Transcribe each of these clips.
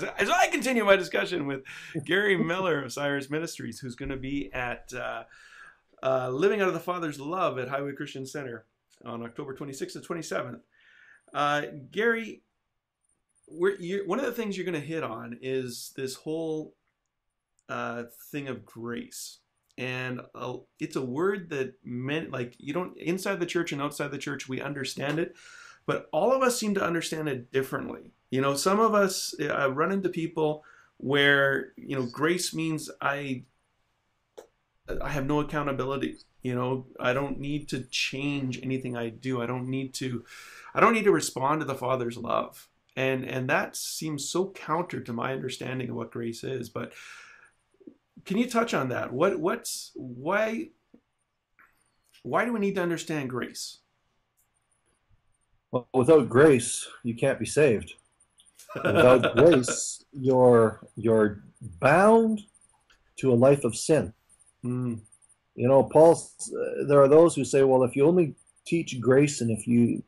as I continue my discussion with Gary Miller of Cyrus Ministries, who's going to be at Living Out of the Father's Love at Highway Christian Center on October 26th to 27th. Gary, one of the things you're going to hit on is this whole thing of grace. And it's a word that meant, like, you don't, inside the church and outside the church, we understand it, but all of us seem to understand it differently. You know, some of us run into people where, you know, grace means I have no accountability. You know, I don't need to change anything I do. I don't need to respond to the Father's love. And that seems so counter to my understanding of what grace is. But can you touch on that? Why do we need to understand grace? Well, without grace, you can't be saved. Without grace, you're bound to a life of sin. Mm. You know, there are those who say, well, if you only teach grace and if you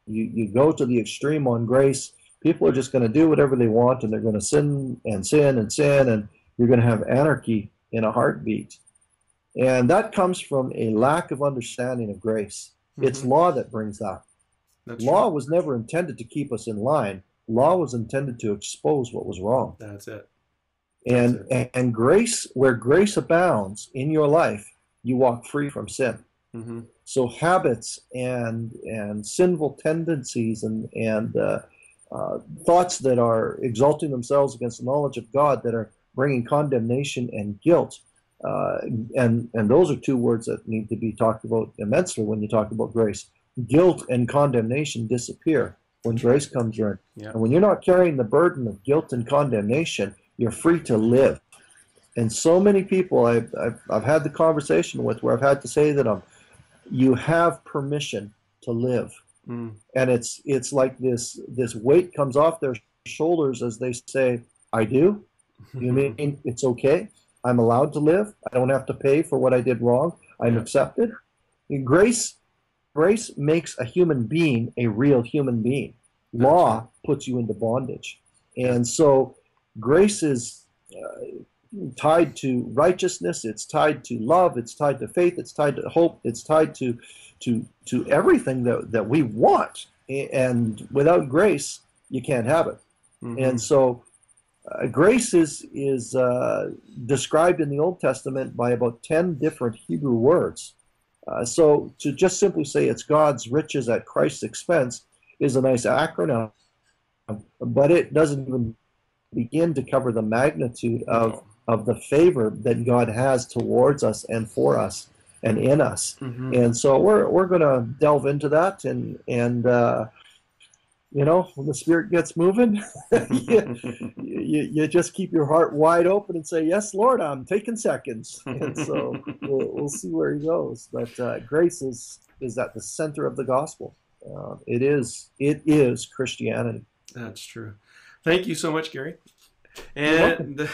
go to the extreme on grace, people are just going to do whatever they want and they're going to sin and sin and sin, and you're going to have anarchy in a heartbeat. And that comes from a lack of understanding of grace. Mm-hmm. It's law that brings that. That's law true. was never intended to keep us in line. Law was intended to expose what was wrong. That's it. And grace, where grace abounds in your life, you walk free from sin. Mm-hmm. So habits and sinful tendencies and thoughts that are exalting themselves against the knowledge of God, that are bringing condemnation and guilt, and those are two words that need to be talked about immensely when you talk about grace. Guilt and condemnation disappear when grace comes in. Yeah. And when you're not carrying the burden of guilt and condemnation, you're free to live. And so many people I've had the conversation with where I've had to say to them, you have permission to live. Mm. And it's like this weight comes off their shoulders as they say, I do? You mean it's okay? I'm allowed to live? I don't have to pay for what I did wrong? I'm accepted? Grace makes a human being a real human being. Law puts you into bondage. And so grace is tied to righteousness, it's tied to love, it's tied to faith, it's tied to hope, it's tied to everything that we want. And without grace, you can't have it. Mm-hmm. And so grace is described in the Old Testament by about 10 different Hebrew words. So to just simply say it's God's riches at Christ's expense is a nice acronym, but it doesn't even begin to cover the magnitude of the favor that God has towards us and for us and in us. Mm-hmm. And so we're going to delve into that, and you know, when the Spirit gets moving, you just keep your heart wide open and say, yes, Lord, I'm taking seconds. And so we'll see where he goes. But grace is at the center of the gospel. It is Christianity. That's true. Thank you so much, Gary. And